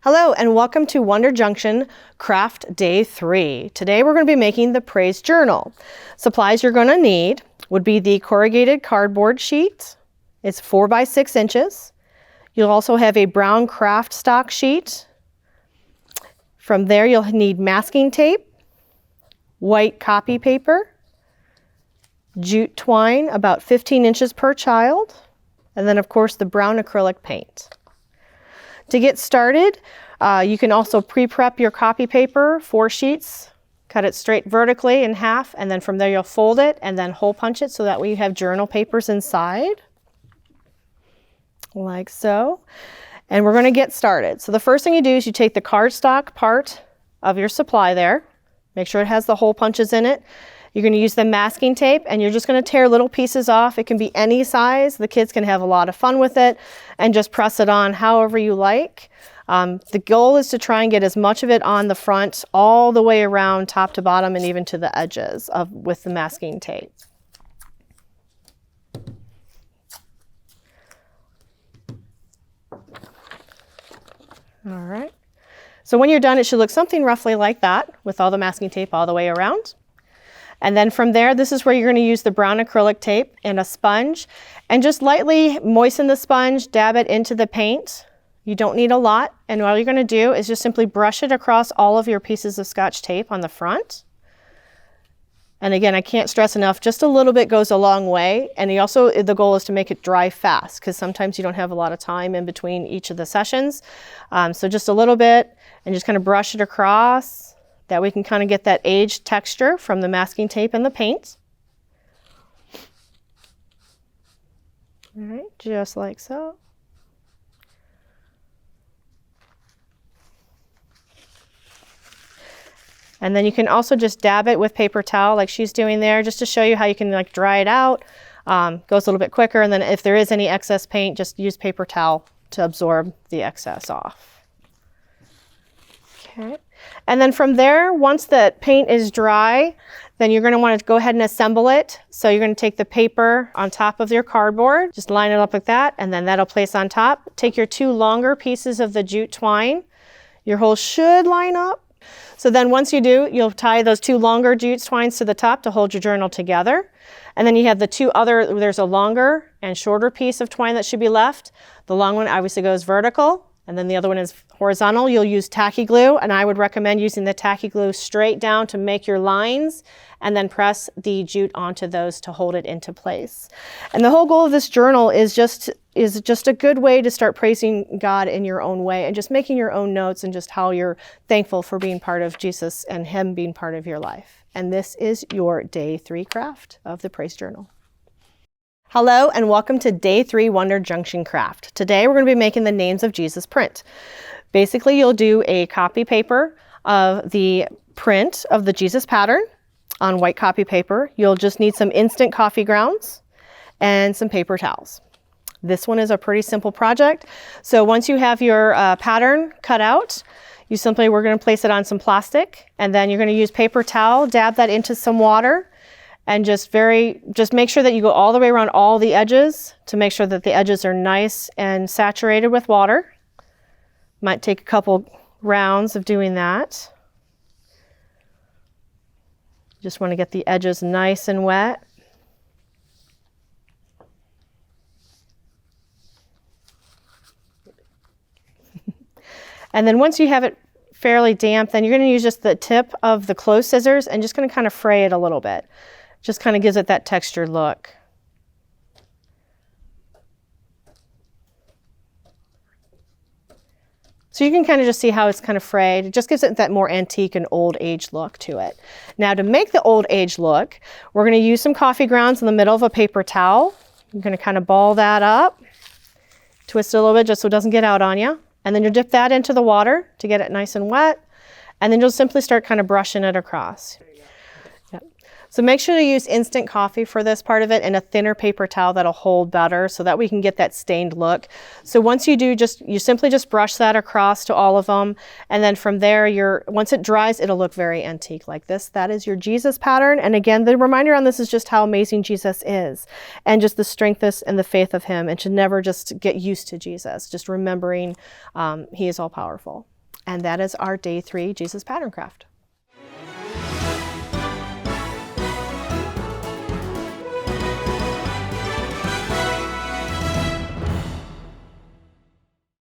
Hello and welcome to Wonder Junction Craft Day 3. Today we're going to be making the Praise Journal. Supplies you're going to need would be the corrugated cardboard sheet. It's 4 by 6 inches. You'll also have a brown craft stock sheet. From there you'll need masking tape, white copy paper, jute twine about 15 inches per child, and then of course the brown acrylic paint. To get started, you can also pre-prep your copy paper, 4 sheets, cut it straight vertically in half, and then from there you'll fold it and then hole punch it so that way you have journal papers inside, like so. And we're going to get started. So the first thing you do is you take the cardstock part of your supply there, make sure it has the hole punches in it. You're going to use the masking tape and you're just going to tear little pieces off. It can be any size. The kids can have a lot of fun with it and just press it on however you like. The goal is to try and get as much of it on the front all the way around top to bottom and even to the edges with the masking tape. All right. So when you're done, it should look something roughly like that with all the masking tape all the way around. And then from there, this is where you're going to use the brown acrylic tape and a sponge and just lightly moisten the sponge, dab it into the paint. You don't need a lot. And all you're going to do is just simply brush it across all of your pieces of Scotch tape on the front. And again, I can't stress enough, just a little bit goes a long way. And the goal is to make it dry fast because sometimes you don't have a lot of time in between each of the sessions. So just a little bit and just kind of brush it across. That we can kind of get that aged texture from the masking tape and the paint. All right, just like so. And then you can also just dab it with paper towel like she's doing there, just to show you how you can like dry it out. Goes a little bit quicker, and then if there is any excess paint, just use paper towel to absorb the excess off. Okay. And then from there, once the paint is dry, then you're going to want to go ahead and assemble it. So you're going to take the paper on top of your cardboard, just line it up like that, and then that'll place on top. Take your 2 longer pieces of the jute twine. Your hole should line up. So then once you do, you'll tie those 2 longer jute twines to the top to hold your journal together. And then you have the 2 other, there's a longer and shorter piece of twine that should be left. The long one obviously goes vertical. And then the other one is horizontal. You'll use tacky glue, and I would recommend using the tacky glue straight down to make your lines and then press the jute onto those to hold it into place. And the whole goal of this journal is just a good way to start praising God in your own way and just making your own notes and just how you're thankful for being part of Jesus and Him being part of your life. And this is your Day 3 craft of the Praise Journal. Hello and welcome to Day 3 Wonder Junction Craft. Today we're going to be making the Names of Jesus print. Basically you'll do a copy paper of the print of the Jesus pattern on white copy paper. You'll just need some instant coffee grounds and some paper towels. This one is a pretty simple project. So once you have your pattern cut out, we're going to place it on some plastic, and then you're going to use paper towel, dab that into some water. And just make sure that you go all the way around all the edges to make sure that the edges are nice and saturated with water. Might take a couple rounds of doing that. Just want to get the edges nice and wet. And then once you have it fairly damp, then you're going to use just the tip of the clothes scissors and just going to kind of fray it a little bit. Just kind of gives it that textured look. So you can kind of just see how it's kind of frayed. It just gives it that more antique and old age look to it. Now to make the old age look, we're going to use some coffee grounds in the middle of a paper towel. I'm going to kind of ball that up, twist it a little bit just so it doesn't get out on you. And then you dip that into the water to get it nice and wet. And then you'll simply start kind of brushing it across. So make sure to use instant coffee for this part of it and a thinner paper towel that'll hold better so that we can get that stained look. So once you do, you simply just brush that across to all of them. And then from there, once it dries, it'll look very antique like this. That is your Jesus pattern. And again, the reminder on this is just how amazing Jesus is and just the strength and the faith of him, and to never just get used to Jesus, just remembering he is all powerful. And that is our day 3 Jesus pattern craft.